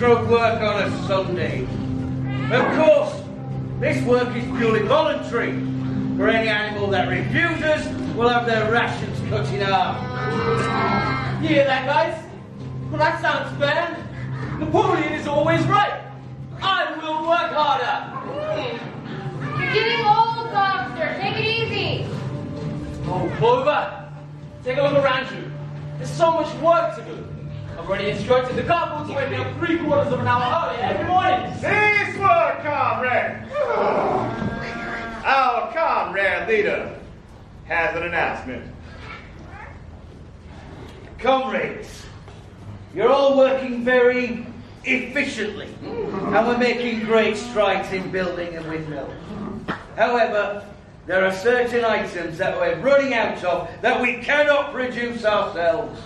extra work on a Sunday. Of course, this work is purely voluntary. For any animal that refuses, will have their rations cut in half. You hear that, guys? Well, that sounds fair. Napoleon is always right. I will work harder. You're getting old, Lobster. Take it easy. Oh, Clover, take a look around you. There's so much work to do. I've already instructed the couple to wake me up 3/4 of an hour early every morning. This word, comrade. Our comrade leader has an announcement. Comrades, you're all working very efficiently, and we're making great strides in building a windmill. However, there are certain items that we're running out of that we cannot produce ourselves.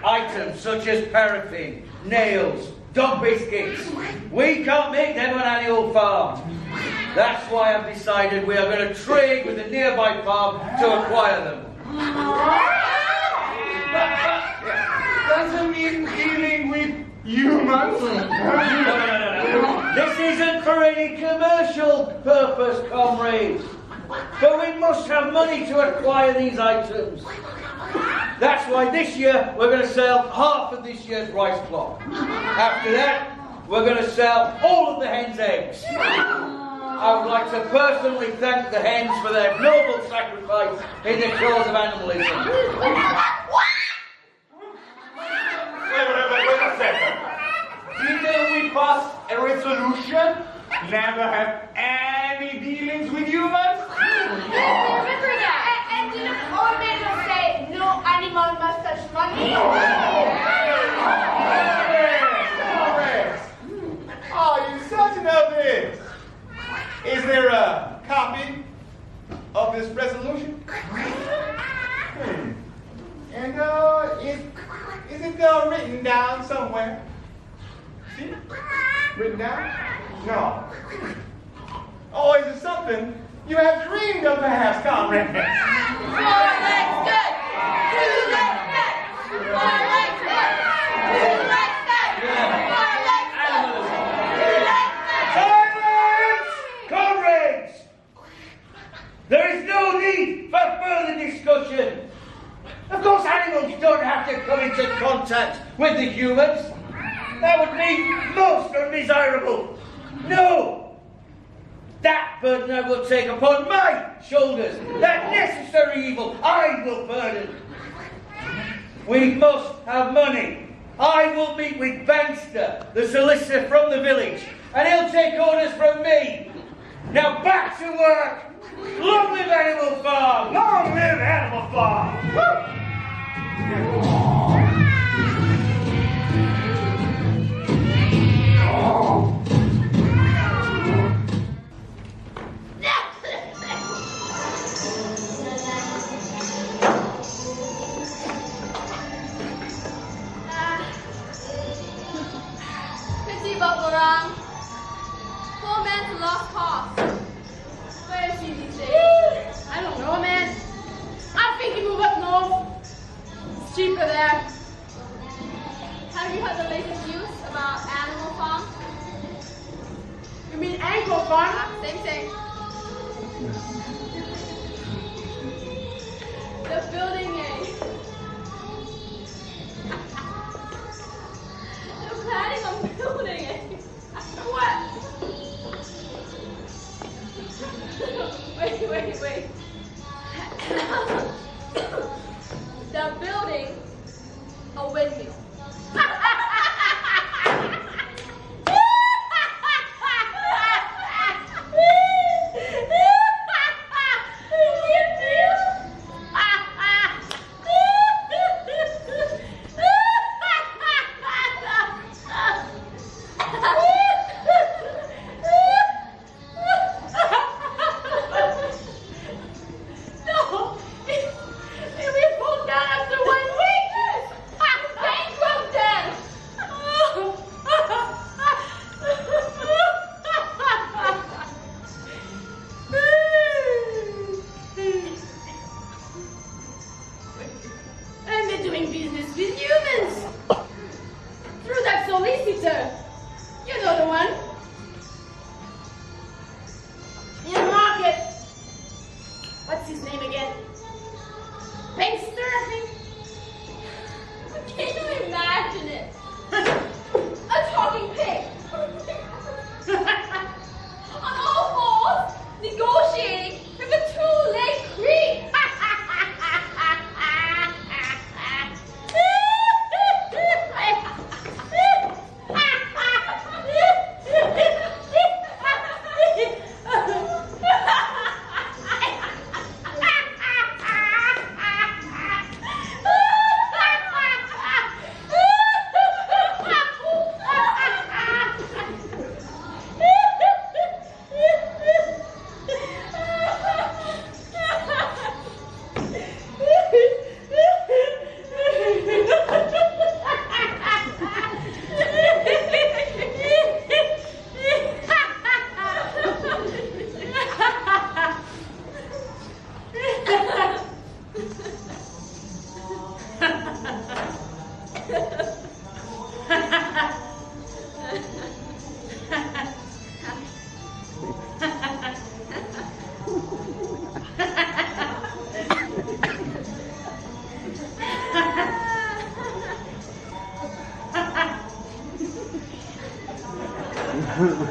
Items such as paraffin, nails, dog biscuits. We can't make them on annual farm. That's why I've decided we are going to trade with a nearby farm to acquire them. Doesn't mean dealing with humans. No. This isn't for any commercial purpose, comrades. But we must have money to acquire these items. That's why this year we're going to sell half of this year's rice cloth. After that, we're going to sell all of the hens' eggs. I would like to personally thank the hens for their noble sacrifice in the cause of animalism. Wait a second. Didn't we pass a resolution? Never have any dealings with humans? Remember that? And didn't old man say no animal must touch money? Are you certain of this? Is there a copy of this resolution? And is it written down somewhere? See? Written down? No. Oh, is it something you have dreamed of perhaps, comrade? 4 legs good. 2 legs back. 4 legs good. 2 legs back. 4 legs good. 2 legs back. Silence! Comrades! There is no need for further discussion. Of course, animals don't have to come into contact with the humans. That would be most undesirable. No! That burden I will take upon my shoulders. That necessary evil I will burden. We must have money. I will meet with Banster, the solicitor from the village, and he'll take orders from me. Now back to work. Long live Animal Farm! Long live Animal Farm! Woo! Pity about Warang. Poor man's a lost cause. Where is he these days? I don't know, man. I think he moved up north. It's cheaper there. Have you heard the latest news about Animal Farm? You mean Ankle Farm? Same thing. They're building They're planning on building What? Wait. They're building a windmill.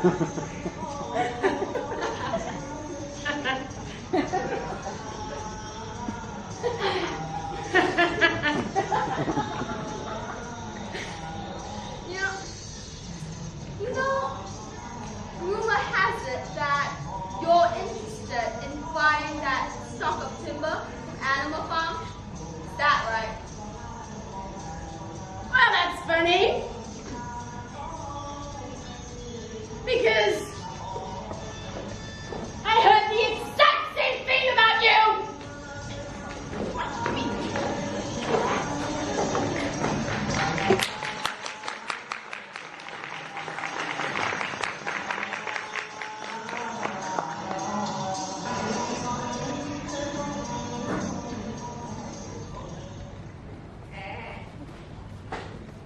You know, rumor has it that you're interested in buying that stock of timber from Animal Farm. Is that right? Well, that's funny. Because I heard the exact same thing about you.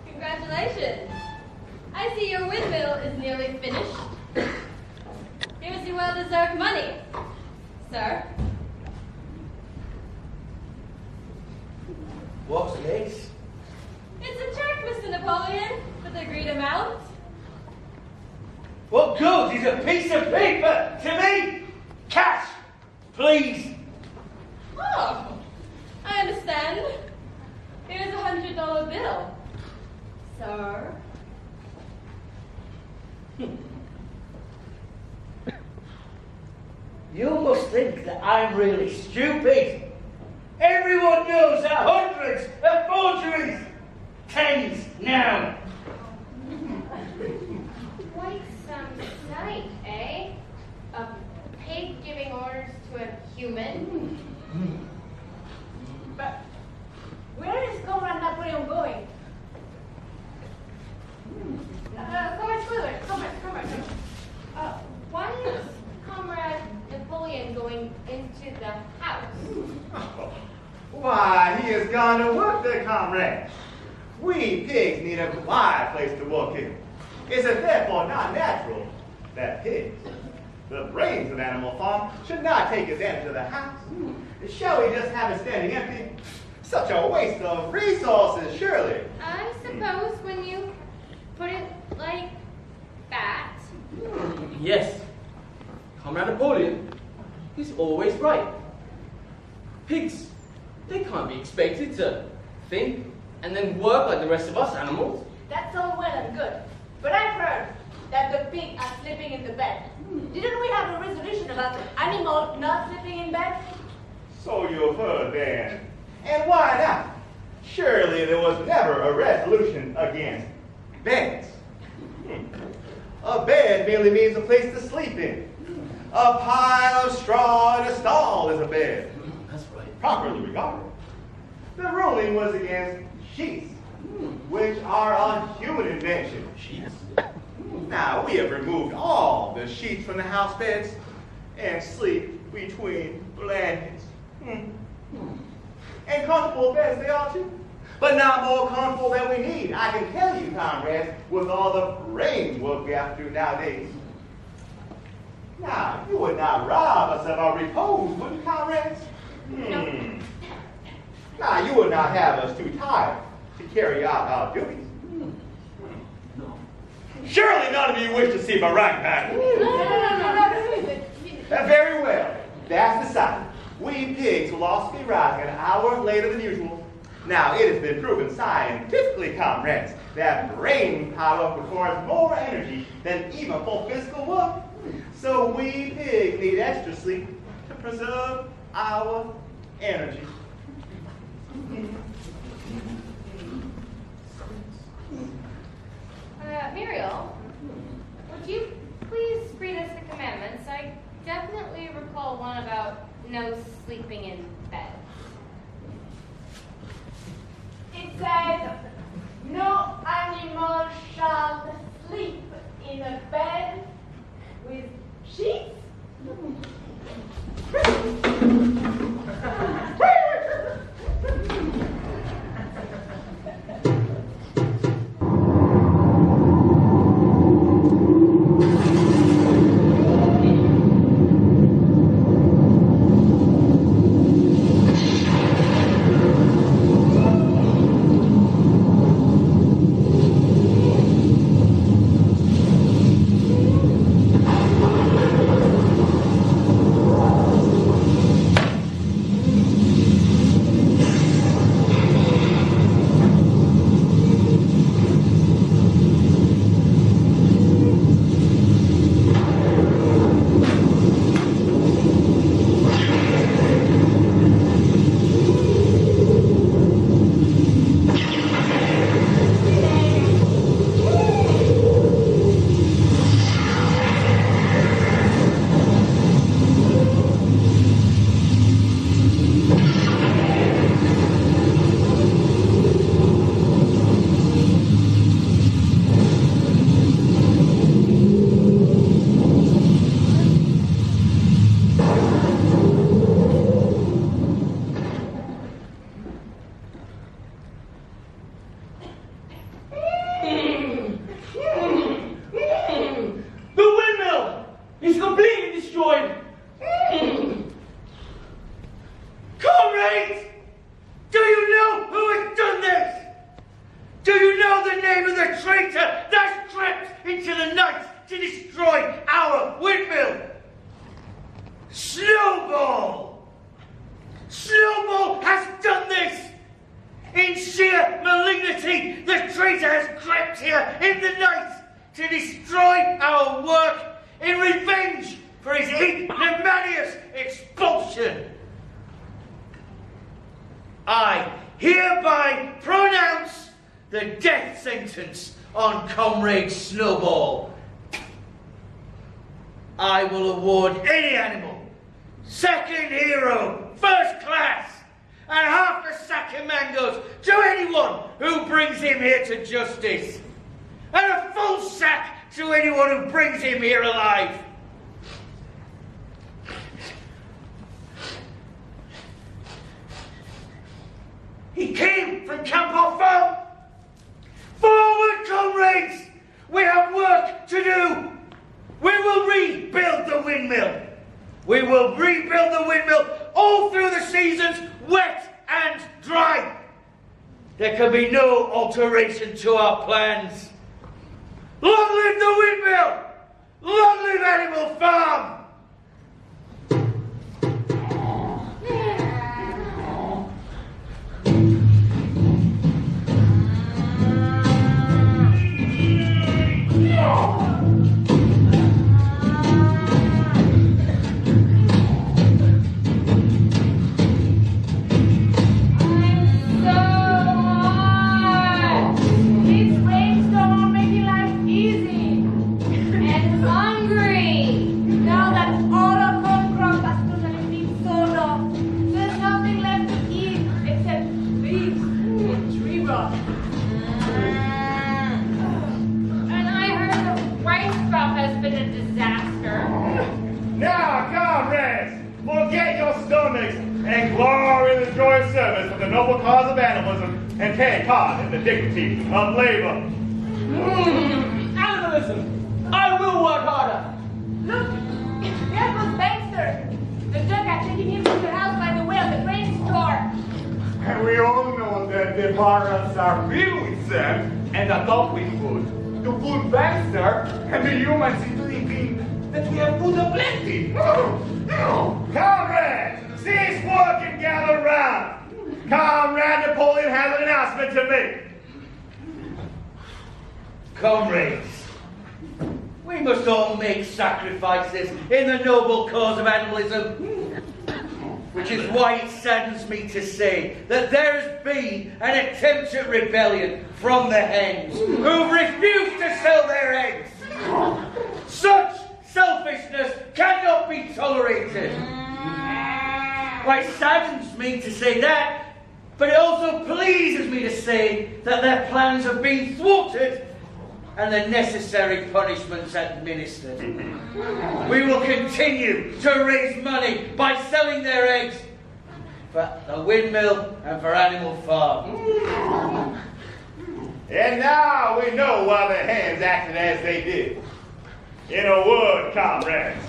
Congratulations. I see your windmill is nearly finished. Here's your well-deserved money, sir. What's this? It's a check, Mr. Napoleon, for the agreed amount. What good is a piece of paper to me? Cash, please. Oh, I understand. Here's a $100 bill, sir. You must think that I'm really stupid. Everyone knows that hundreds of forgeries. Tens now. Quite some sight, eh? A pig giving orders to a human? But where is Comrade Napoleon going? Comrade. Why is Comrade Napoleon going into the house? Why, he has gone to work there, comrade. We pigs need a quiet place to work in. Is it therefore not natural that pigs, the brains of Animal Farm, should not take advantage of the house? Shall we just have it standing empty? Such a waste of resources, surely. I suppose when you put it like that. Yes, Comrade Napoleon is always right. Pigs, they can't be expected to think and then work like the rest of us animals. That's all well and good. But I've heard that the pig are sleeping in the bed. Didn't we have a resolution about the animal not sleeping in bed? So you've heard, then. And why not? Surely there was never a resolution against beds. A bed merely means a place to sleep in. A pile of straw in a stall is a bed, That's right. properly regarded. The ruling was against sheets, which are a human invention. Sheets. Now, we have removed all the sheets from the house beds and sleep between blankets. And comfortable beds they are too, but not more comfortable than we need. I can tell you, comrades, with all the brain work we have to do nowadays. Now, you would not rob us of our repose, would you, comrades? Now, you would not have us too tired to carry out our duties. Surely none of you wish to see my right back. Very well. That's decided. We pigs will also be rising an hour later than usual. Now, it has been proven scientifically, comrades, that brain power requires more energy than even for physical work. So we pigs need extra sleep to preserve our energy. Muriel, would you please read us the commandments? I definitely recall one about no sleeping in bed. It says, no animal shall sleep in a bed with sheets. Wait! Do you know who has done this? Do you know the name of the traitor that's crept into the night to destroy our windmill? Snowball! Snowball has done this! In sheer malignity, the traitor has crept here in the night to destroy our work in revenge for his ignominious expulsion. I hereby pronounce the death sentence on Comrade Snowball. I will award any animal, second hero, first class, and half a sack of mangoes to anyone who brings him here to justice, and a full sack to anyone who brings him here alive. He came from Camp Phnom. Forward, comrades! We have work to do. We will rebuild the windmill. We will rebuild the windmill all through the seasons, wet and dry. There can be no alteration to our plans. Long live the windmill! Long live Animal Farm! And glory in the joyous service of the noble cause of animalism, and take part in the dignity of labor. Animalism! I will work harder! Look, there goes Baxter. The duck are taking him to the house by the well, the grain store. And we all know that the parrots are filled with sand, and are not with food. To food Baxter, and the humans into thinking that we have food aplenty. Comrades! Cease work and gather round. Comrade Napoleon has an announcement to make. Comrades, we must all make sacrifices in the noble cause of animalism, which is why it saddens me to say that there has been an attempt at rebellion from the hens who've refused to sell their eggs. Such selfishness cannot be tolerated. Well, it saddens me to say that, but it also pleases me to say that their plans have been thwarted and the necessary punishments administered. We will continue to raise money by selling their eggs for the windmill and for Animal Farm. And now we know why the hens acted as they did. In a word, comrades,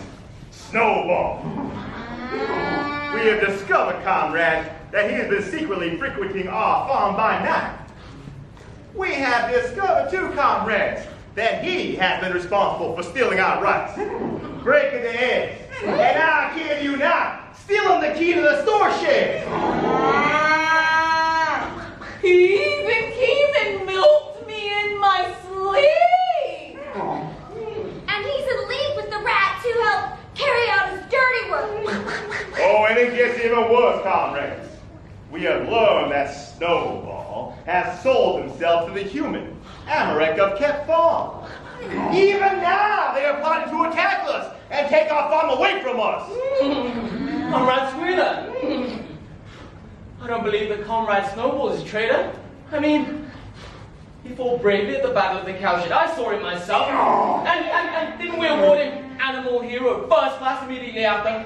Snowball. We have discovered, comrades, that he has been secretly frequenting our farm by night. We have discovered, too, comrades, that he has been responsible for stealing our rice, breaking the eggs, and I kid you not, stealing the key to the store shed. He even came and milked me in my sleep. And he's in league with the rat to help carry out his dirty work. Oh, and it gets even worse, comrades. We have learned that Snowball has sold himself to the human, Amarek of Kep Farm. Even now, they are plotting to attack us and take our farm away from us. Comrade Squealer! I don't believe that Comrade Snowball is a traitor. I mean, he fought bravely at the Battle of the Cowshed. I saw him myself. And didn't we award him Animal Hero First Class immediately after?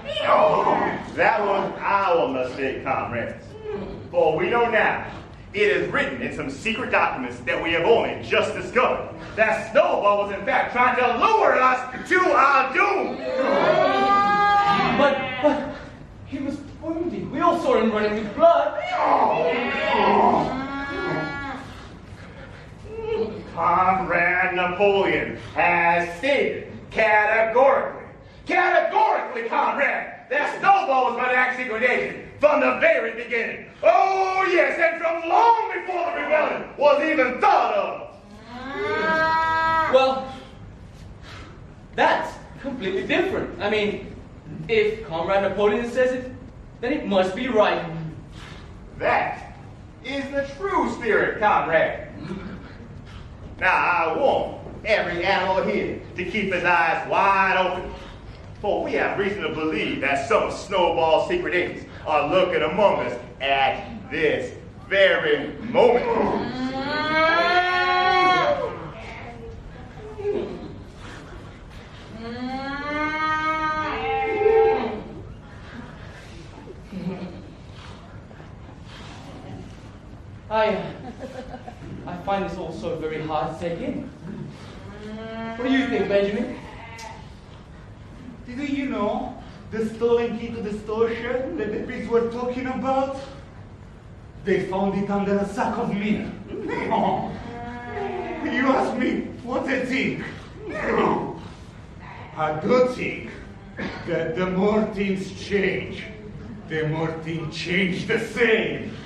That was our mistake, comrades. For we know now, it is written in some secret documents that we have only just discovered, that Snowball was in fact trying to lure us to our doom. But he was wounded. We all saw him running with blood. Comrade Napoleon has stated categorically, comrade, that snowball was my act segregation from the very beginning. Oh yes, and from long before the rebellion was even thought of. Well, that's completely different. I mean, if Comrade Napoleon says it, then it must be right. That is the true spirit, comrade. Now, I want every animal here to keep his eyes wide open, for we have reason to believe that some Snowball's secret agents are lurking among us at this very moment. I find this all so very hard to take in. What do you think, Benjamin? Do you know the stolen key to the store shed that the priests were talking about? They found it under a sack of meat. Oh. You ask me, what I think? I do think that the more things change, the more things change the same.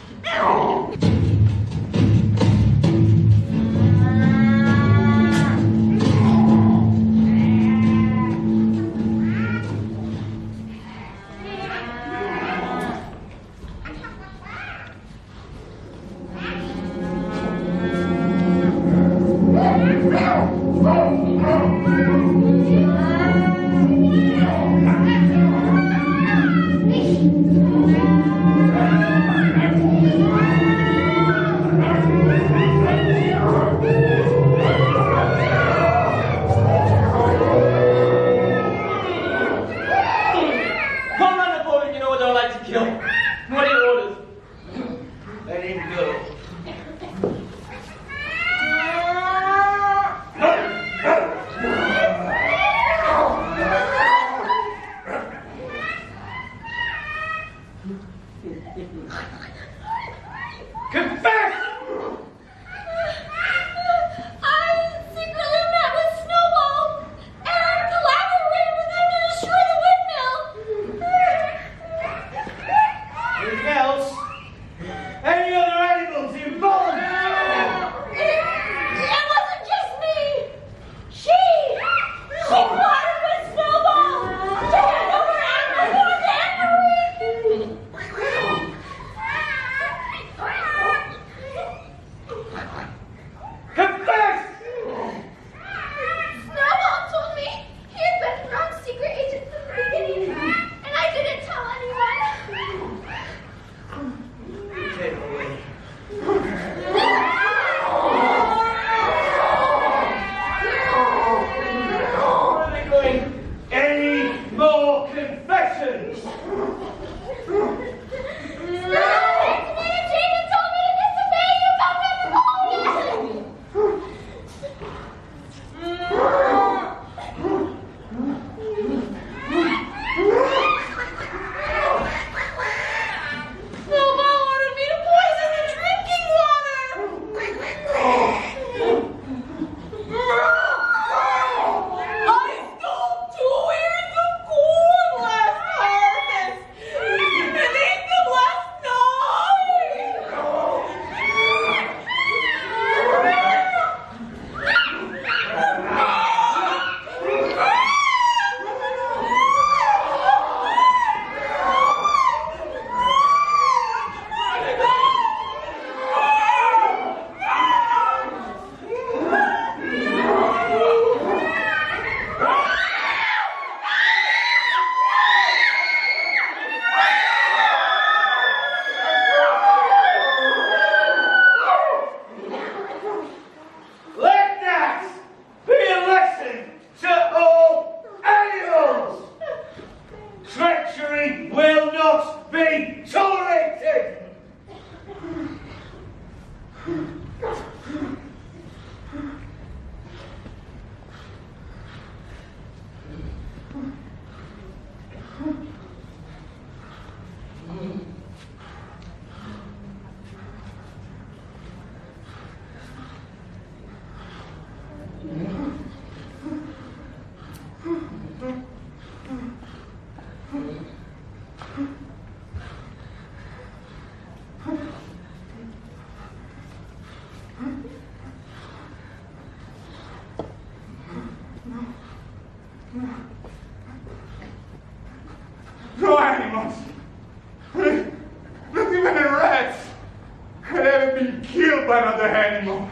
killed by another animal.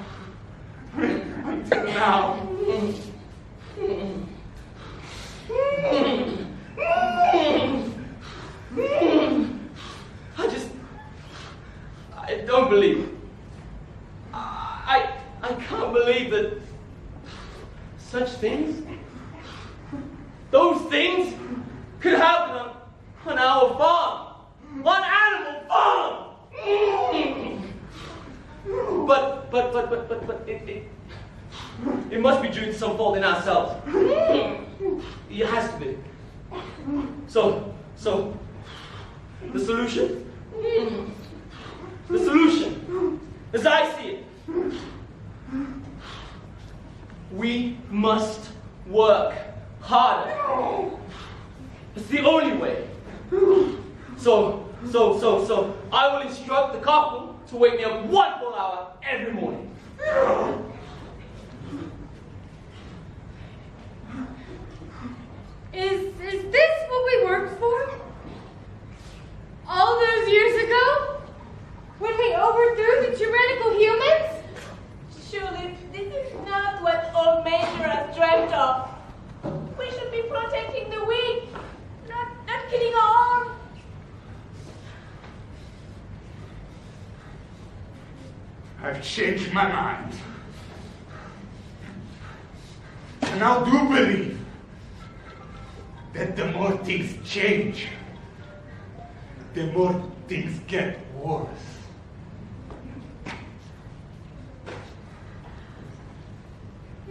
Until now. I don't believe. I can't believe that such things, those things, could happen on our farm, on Animal Farm. But it must be due to some fault in ourselves. It has to be. So, the solution, as I see it, we must work harder. It's the only way. So, I will instruct the couple to wake me up 1 full hour every morning. Is this what we worked for? All those years ago? When we overthrew the tyrannical humans? Surely this is not what old Major has dreamt of. We should be protecting the weak, not killing our own. I've changed my mind. I now do believe that the more things change, the more things get worse.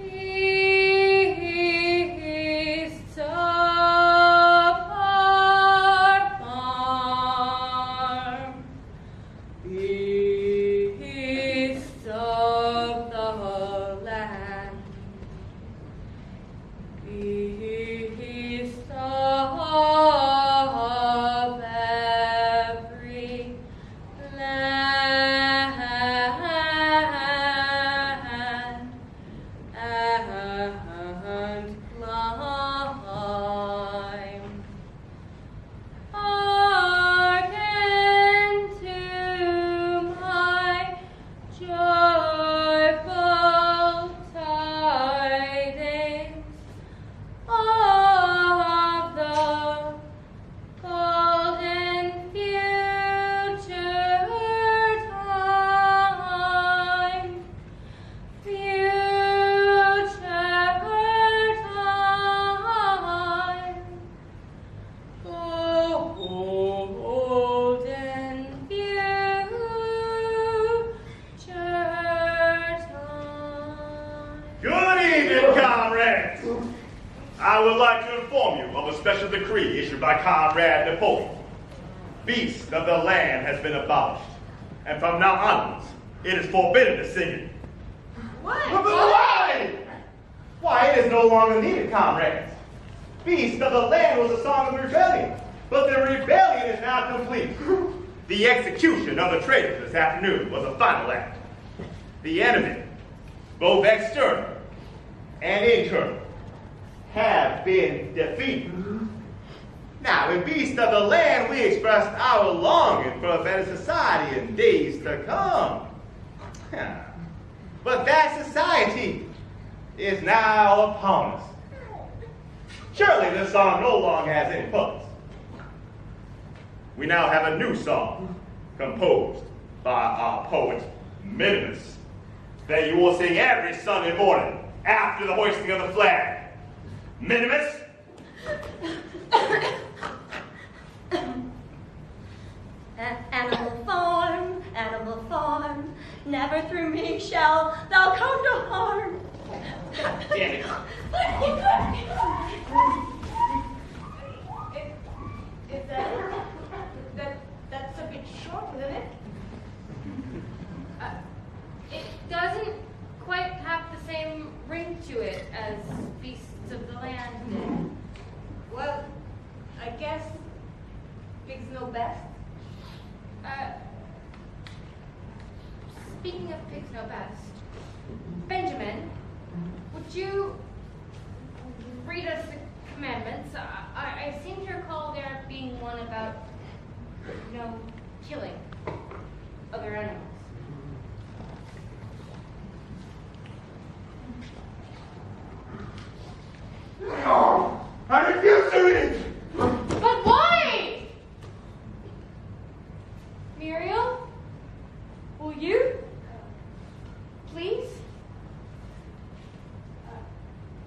East of our farm, east of the land, east of every land and climb. Hearken to my joyful tidings of the golden future time. Future time. Golden future time. Good evening, comrades. I would like to inform you of a special decree issued by Comrade Napoleon. Beast of the land has been abolished, and from now onwards, it is forbidden to sing it. What? But why? Why, it is no longer needed, comrades. Beast of the land was a song of rebellion, but the rebellion is now complete. The execution of the traitors this afternoon was a final act. The enemy, both external and internal, have been defeated. Now, in Beast of the Land, we expressed our longing for a better society in days to come. But that society is now upon us. Surely this song no longer has any purpose. We now have a new song composed by our poet, Minimus, that you will sing every Sunday morning after the hoisting of the flag. Minimus? Animal farm, never through me shall thou come to harm. God damn it. Is that's a bit short, isn't it? It doesn't quite have the same ring to it as Beasts of the Land did. Well, I guess pigs know best. Speaking of pigs know best, Benjamin, would you read us the commandments? I seem to recall there being one about no killing other animals. Muriel? Will you? Please?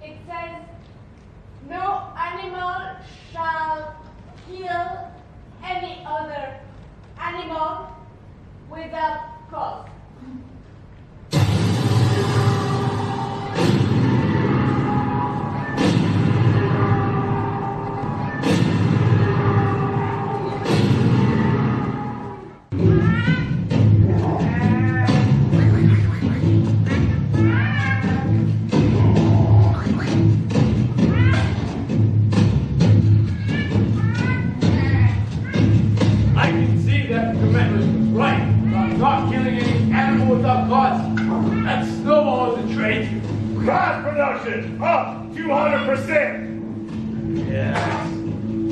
It says, no animal shall kill any other animal without cause. I can see that the commander was right about not killing any animal without cause. That Snowball is a traitor. Cost production up 200%. Yes,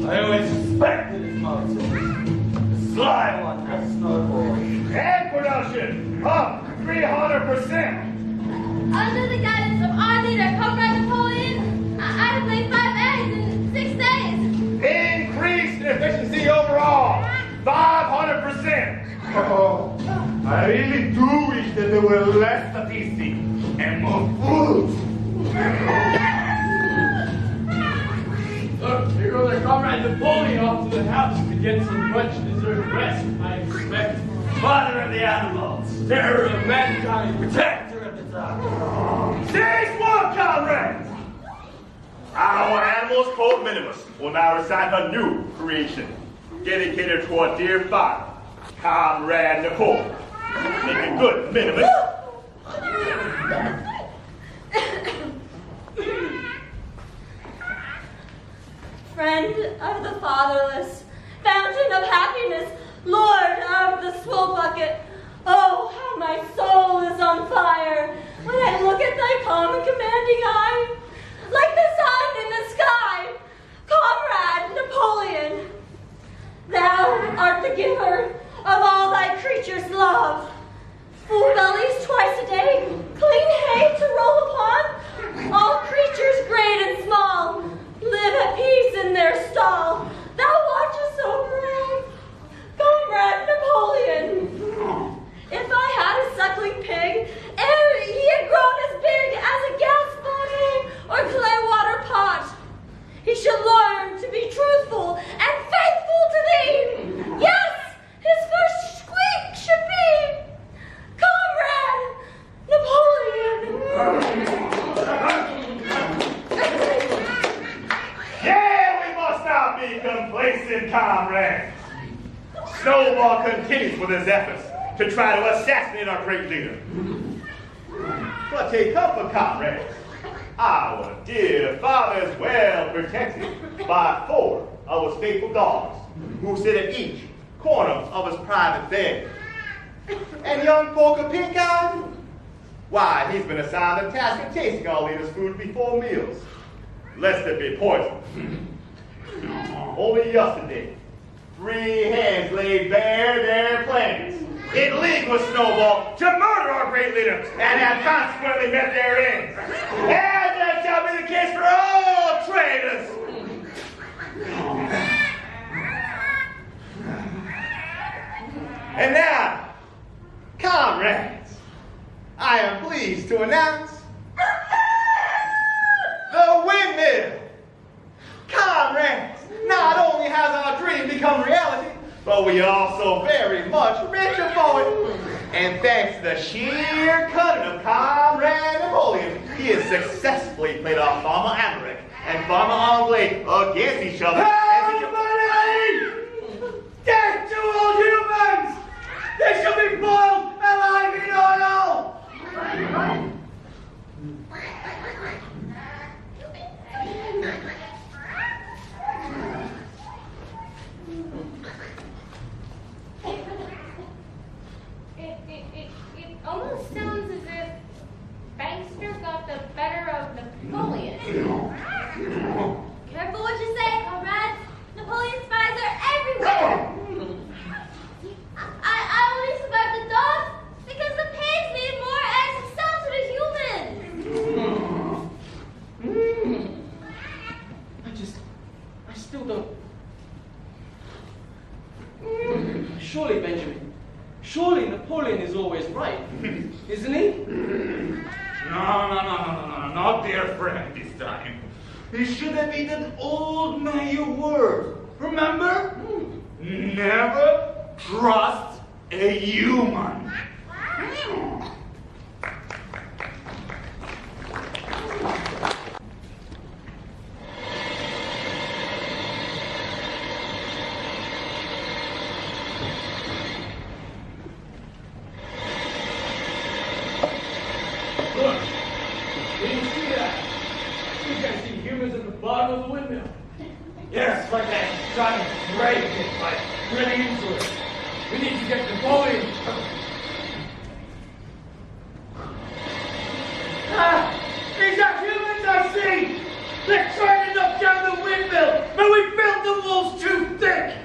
I always suspected as much. The sly one, that Snowball. Egg production up 300%. Under the guidance of our leader, Comrade Napoleon, I have laid 5 eggs in 6 days. Increased efficiency overall 500%. Oh, I really do wish that there were less statistics and more food. Look, here goes our comrade Napoleon off to the house to get some much-deserved rest, I expect. Father of the animals, terror of mankind, protector of the dark. Stage one, comrades. Our animals called Minimus will now recite a new creation dedicated to our dear father, Comrade Napoleon. Make a good Minimus. Friend of the fatherless, fountain of happiness, Lord of the swill bucket. Oh, how my soul is on fire when I look at thy calm and commanding eye. Like the sun in the sky, Comrade Napoleon. Thou art the giver of all thy creatures' love. Full bellies twice a day, clean hay to roll upon. All creatures great and small live at peace in their stall. Thou watchest over us, Comrade Napoleon. If I had a suckling pig, ere he had grown as big as a gas bottle or clay water pot, he should learn to be truthful and faithful to thee. Yes, his first squeak should be, Comrade Napoleon. Yeah, we must not be complacent, comrades. Snowball continues with his efforts to try to assassinate our great leader. But take comfort, comrades. Our dear father is well protected by 4 of his faithful dogs who sit at each corner of his private bed. And young Porker Pink Eye, why, he's been assigned the task of tasting our leader's food before meals, lest it be poisoned. Only yesterday, 3 hens laid bare their plans in league with Snowball to murder our great leader and have consequently met their ends. And that shall be the case for all traitors. And now, comrades, I am pleased to announce the windmill. Comrades, not only has our dream become reality, but we are also very much richer for it. And thanks to the sheer cunning of Comrade Napoleon, he has successfully played off Farmer Americ and Farmer Anglais against each other. Everybody! Death to all humans! They shall be boiled alive in oil! It almost sounds as if Bankster got the better of Napoleon. Careful what you say, comrades. Napoleon spies are everywhere. I only survived the dogs because the pigs need more eggs to sell to the humans. I still don't. Surely, Benjamin, Surely Napoleon is always right, isn't he? No, not dear friend this time. He should have been an old mayor word. Remember? Never trust a human. Look, can you see that? You can see humans at the bottom of the windmill. Yes, like that giant dragon, like really into it. We need to get Napoleon. These are humans I see! They're trying to knock down the windmill, but we built the walls too thick!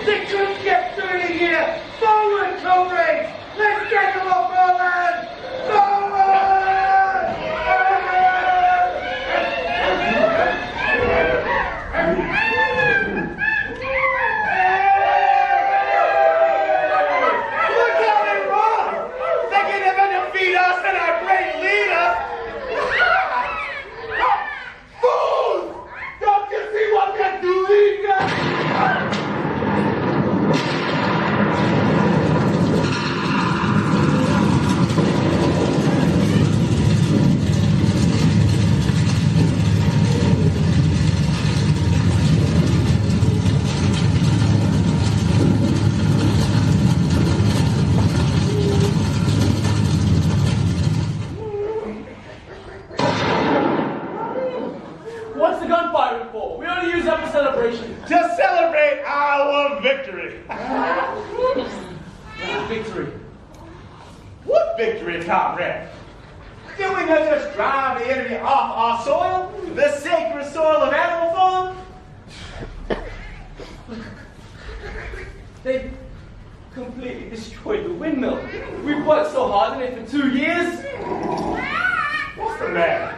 They couldn't get through it here! Forward, comrades! Let's get them off our land! Forward! Look how they run! They can never defeat us and our great leader! Fools! Don't you see what they're doing? What's the gunfiring for? We only use that for celebration. To celebrate our victory. Victory. What victory, comrade? Did we not just drive the enemy off our soil? The sacred soil of animal farm? They completely destroyed the windmill. We've worked so hard on it for 2 years. What's the matter?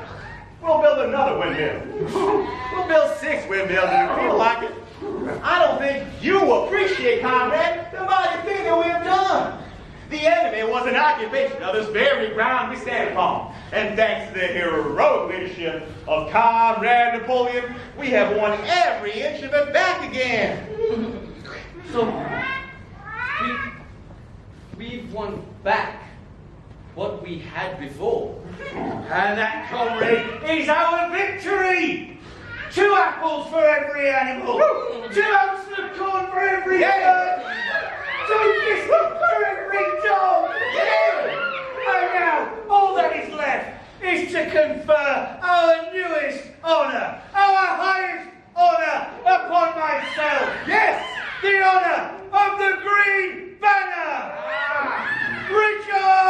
We'll build another windmill. We'll build 6 windmills if you feel like it. I don't think you appreciate, comrade, the mighty thing that we have done. The enemy was an occupation of this very ground we stand upon. And thanks to the heroic leadership of Comrade Napoleon, we have won every inch of it back again. So, we've won back what we had before. And that, comrade, is our victory! 2 apples for every animal! 2 ounces of corn for every bird! 2 biscuits for every dog! And now, all that is left is to confer our newest honor, our highest honor upon myself! Yes, the honor of the Green Banner! Rejoice!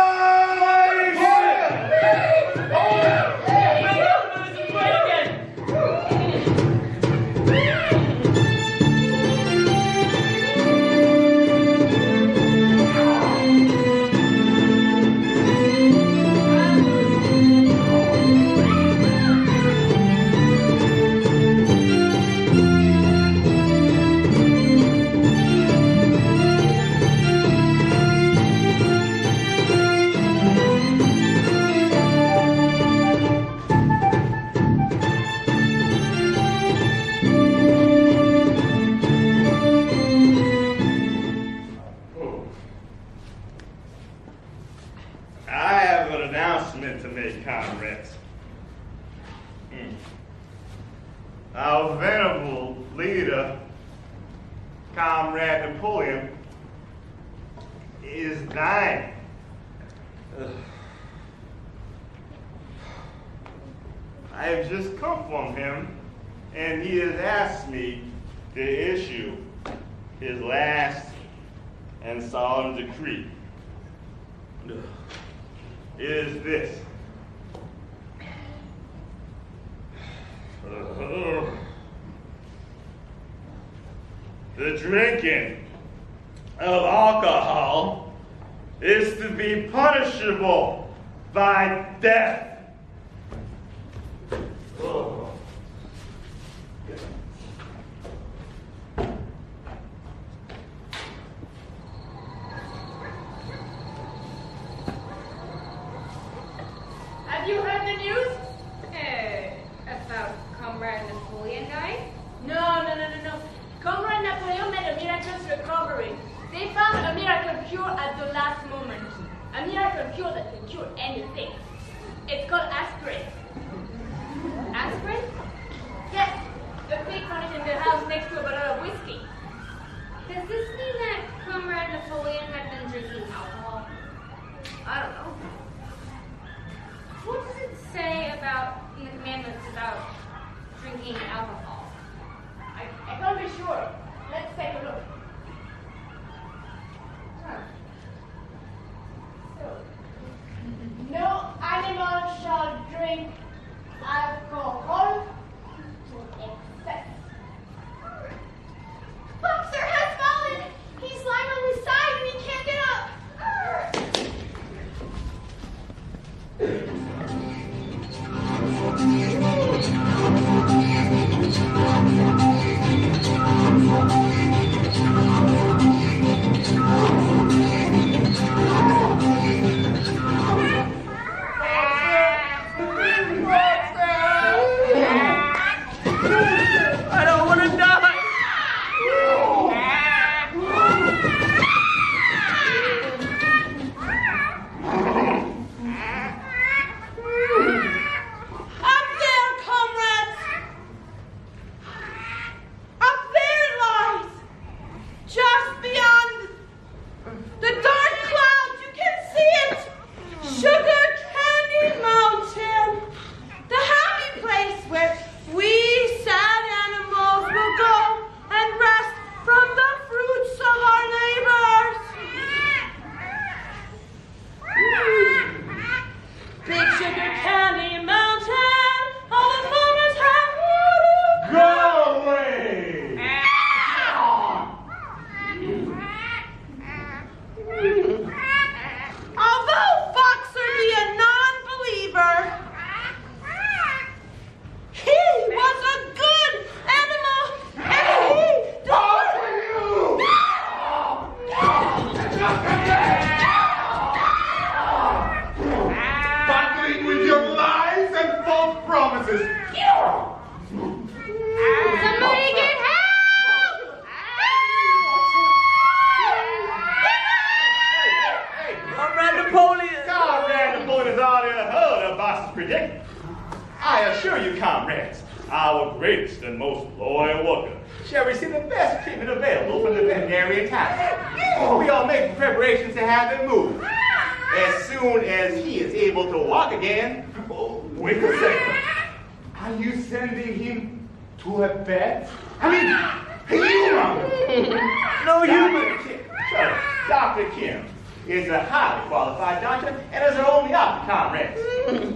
I have an announcement to make, comrades. Our venerable leader, Comrade Napoleon, is dying. I have just come from him, and he has asked me to issue his last and solemn decree. It is this. The drinking of alcohol is to be punishable by death. cure at the last moment. A miracle cure that can cure anything. It's called aspirin. Aspirin? Yes, the pig found it in the house next to a bottle of whiskey. Does this mean that Comrade Napoleon had been drinking alcohol? I don't know. What does it say about in the commandments about drinking alcohol? I can't be sure. Let's take a look. So, no animal shall drink alcohol to excess. Boxer has fallen! He's lying on his side and he can't get up! I don't want to die. Up there, comrades! Up there it lies! Just beyond the dark clouds, you can see it! Sugar Candy Mountain! The happy place where we sad animals will go and rest from the fruits of our labors! Big Sugar Candy Mountain, all the farmers have water. Go away! Although Boxer be a non-believer, he was a good animal, and he Buckling with your lies and false promises. Somebody get help! Comrade Napoleon. Comrade Napoleon has already heard of Boxer's predicament. I assure you, comrades, our greatest and most loyal worker shall receive the best treatment available from the veterinary in town. We are making preparations to have him moved. As soon as he is able to walk again, wait a second. Are you sending him to a vet? I mean, a human! No human. Shut up. Dr. Kim is a highly qualified doctor and is our only option, comrades.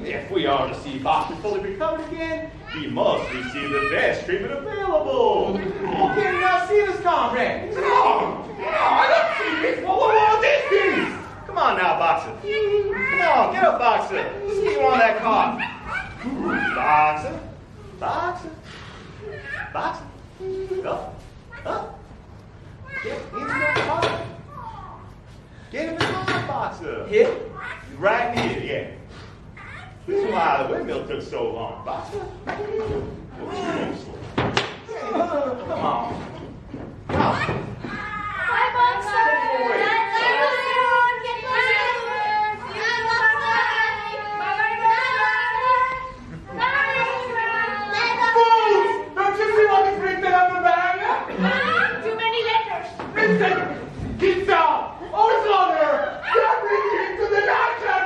If we are to see Boxer fully recovered again, he must receive the best treatment available. Can you not see this, comrade? No, I don't see this. What are these things? Come on now, Boxer. Come on, get up, Boxer. See you on that car. Boxer, Boxer, Boxer. Up, up. Get in the car. Get in the car, Boxer. Here? Right here, yeah. This is why the windmill took so long, Boxer. Come on. Come. Bye, Boxer! Fools! Don't you see what is written on the bag? Too many letters. Listen! Pizza! Or slaughter! They're bringing to the doctor!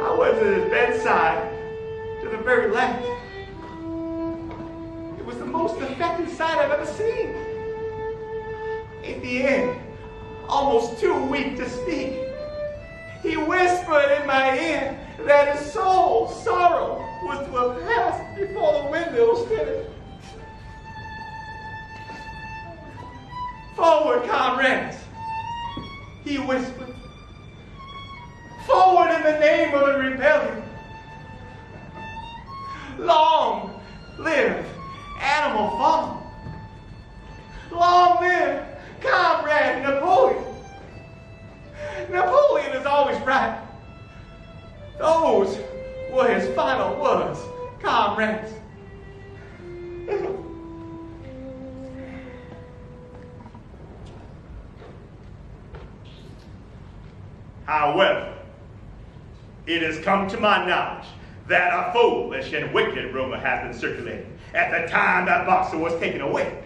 I went to his bedside, to the very left. It was the most affecting sight I've ever seen. At the end, almost too weak to speak, he whispered in my ear that his soul sorrow was to have passed before the windmill was finished. Forward, comrades, he whispered. Forward in the name of the rebellion. Long live Animal Farm. Long live Comrade Napoleon. Napoleon is always right. Those were his final words, comrades. However, it has come to my knowledge that a foolish and wicked rumor has been circulating at the time that Boxer was taken away.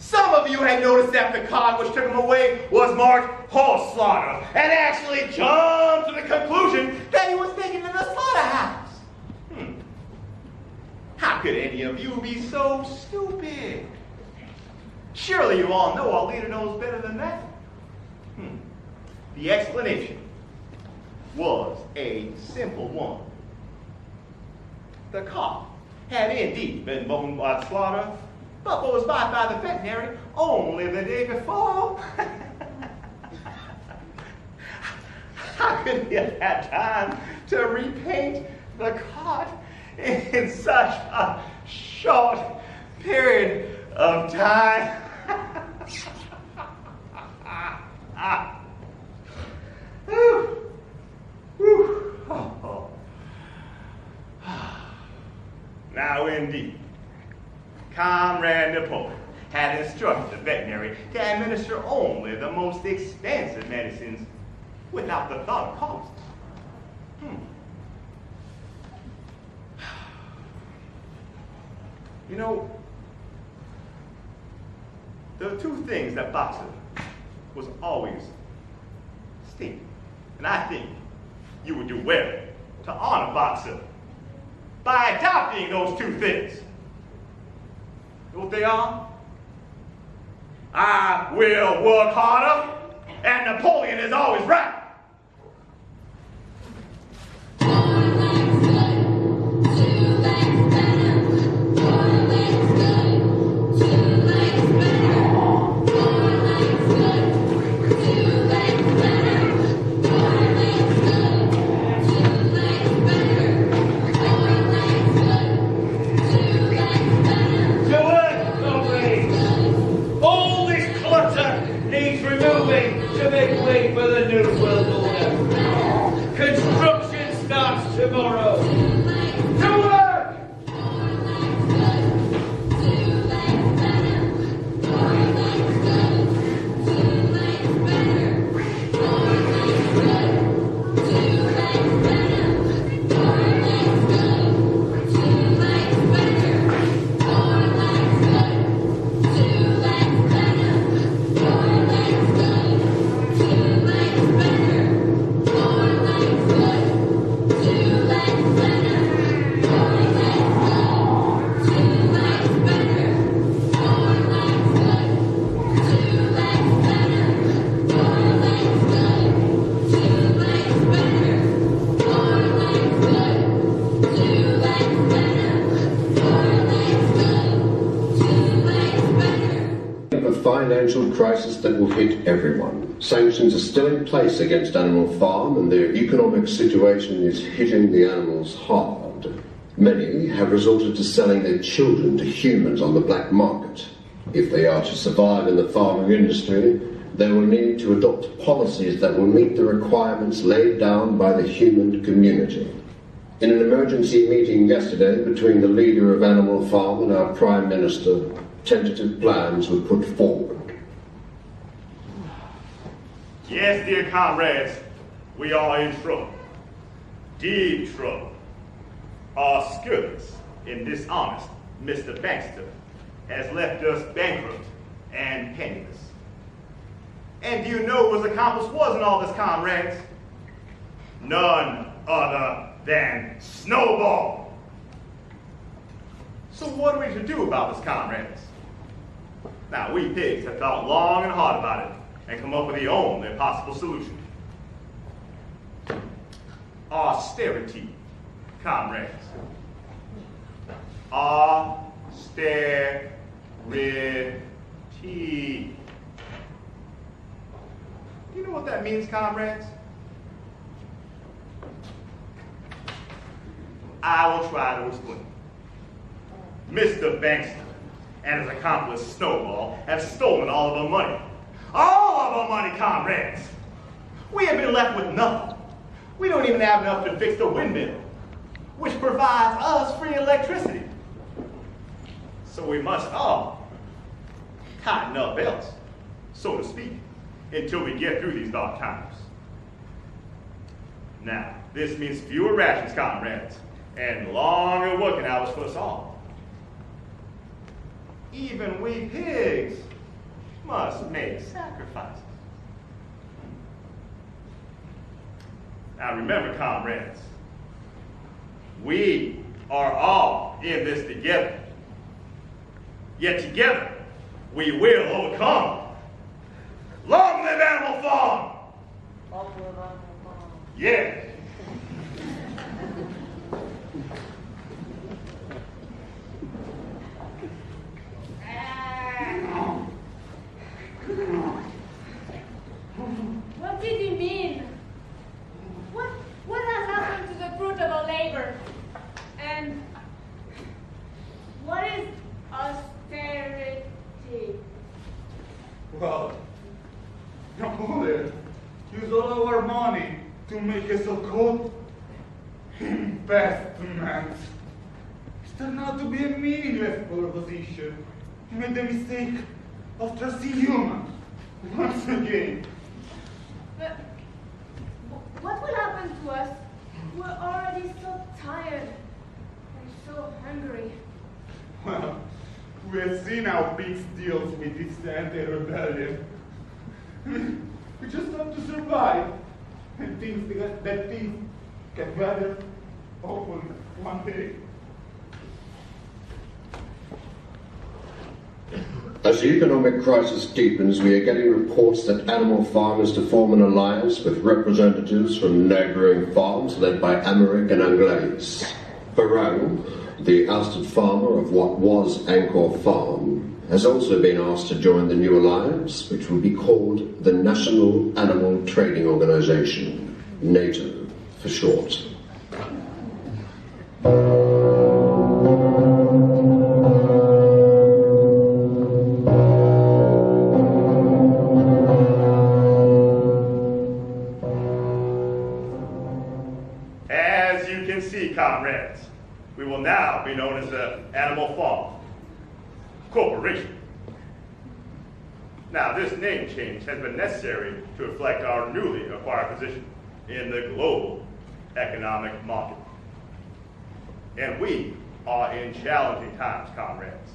Some of you had noticed that the card which took him away was marked horse slaughter, and actually jumped to the conclusion that he was taken to the slaughterhouse. How could any of you be so stupid? Surely you all know our leader knows better than that. The explanation was a simple one. The calf had indeed been born by slaughter, but was bought by the veterinary only the day before. How could he have had time to repaint the cart in such a short period of time? Now indeed, Comrade Napoleon had instructed the veterinary to administer only the most expensive medicines without the thought of cost. You know, there are two things that Boxer was always stating, and I think you would do well to honor Boxer by adopting those two things. You know what they are? I will work harder, and Napoleon is always right. To make way for the new world order. Construction starts tomorrow. To work! Financial crisis that will hit everyone. Sanctions are still in place against Animal Farm, and their economic situation is hitting the animals hard. Many have resorted to selling their children to humans on the black market. If they are to survive in the farming industry, they will need to adopt policies that will meet the requirements laid down by the human community. In an emergency meeting yesterday between the leader of Animal Farm and our Prime Minister, tentative plans were put forward. Yes, dear comrades, we are in trouble. Deep trouble. Our skillets in dishonest Mr. Baxter has left us bankrupt and penniless. And do you know whose accomplice was in all this, comrades? None other than Snowball. So what are we to do about this, comrades? Now, we pigs have thought long and hard about it and come up with the only possible solution. Austerity, comrades. Austerity. You know what that means, comrades? I will try to explain. Mr. Bankston and his accomplice Snowball have stolen all of our money. All of our money, comrades! we have been left with nothing. We don't even have enough to fix the windmill, which provides us free electricity. So we must all tighten our belts, so to speak, until we get through these dark times. Now, this means fewer rations, comrades, and longer working hours for us all. Even we pigs must make sacrifices. Now remember, comrades, we are all in this together. Yet together, we will overcome. Long live Animal Farm! Yeah. What did he mean? What has happened to the fruit of our labor? And what is austerity? Well, your mother used all our money to make a so-called investment. It turned out to be a meaningless proposition. You made the mistake of trusting humans once again. But what will happen to us? We're already so tired and so hungry. Well, we have seen how Peace deals with this anti-rebellion. We just have to survive and things get better, hopefully, one day. As the economic crisis deepens, we are getting reports that Animal Farm is to form an alliance with representatives from neighbouring farms led by Americ and Anglaise. Barang, the ousted farmer of what was Angkor Farm, has also been asked to join the new alliance, which will be called the National Animal Trading Organization, NATO for short. As you can see, comrades, we will now be known as the Animal Farm Corporation. Now, this name change has been necessary to reflect our newly acquired position in the global economic market. And we are in challenging times, comrades.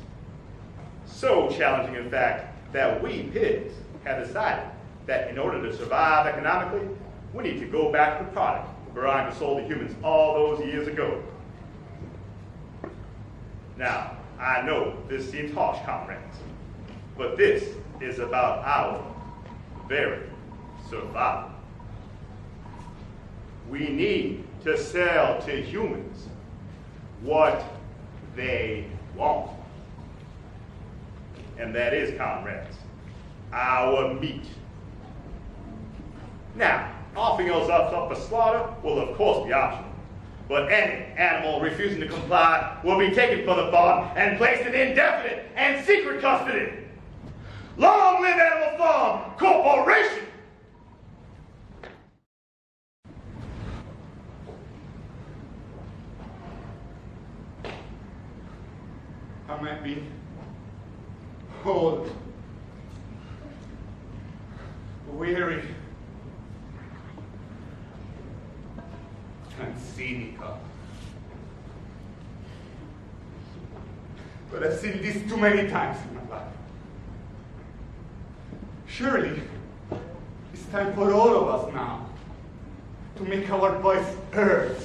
So challenging, in fact, that we pigs have decided that in order to survive economically, we need to go back to the product Veronica sold to humans all those years ago. Now, I know this seems harsh, comrades, but this is about our very survival. We need to sell to humans what they want. And that is, comrades, our meat. Now, offering us up for slaughter will of course be optional. But any animal refusing to comply will be taken from the farm and placed in indefinite and secret custody. Long live Animal Farm Corporation! I might be old, weary, and cynical. But I've seen this too many times in my life. Surely, it's time for all of us now to make our voice heard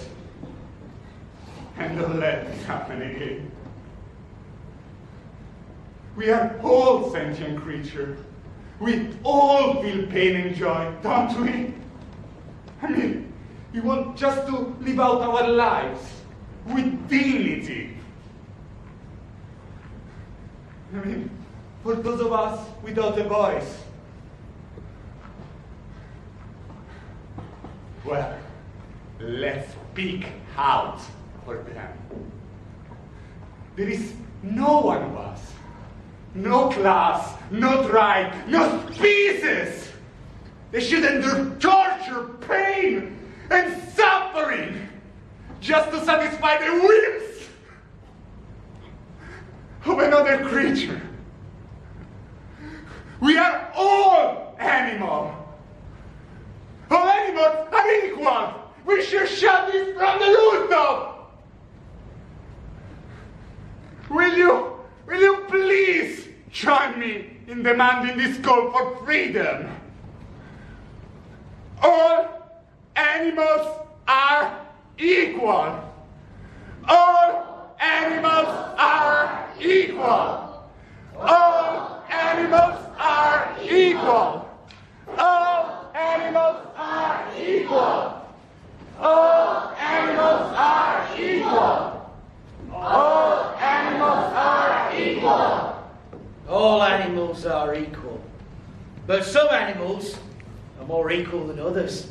and don't let this happen again. We are all sentient creatures. We all feel pain and joy, don't we? I mean, we want just to live out our lives with dignity. I mean, for those of us without a voice, well, let's speak out for them. There is no one of us, no class, no tribe, no species They should endure torture, pain, and suffering just to satisfy the whims of another creature. We are all animals. All animals are equal. We should shout this from the rooftop. Will you please join me in demanding this call for freedom? All animals are equal. All animals are equal. All animals are equal. All animals are equal. All animals are equal. All animals are equal. All animals are equal. But some animals are more equal than others.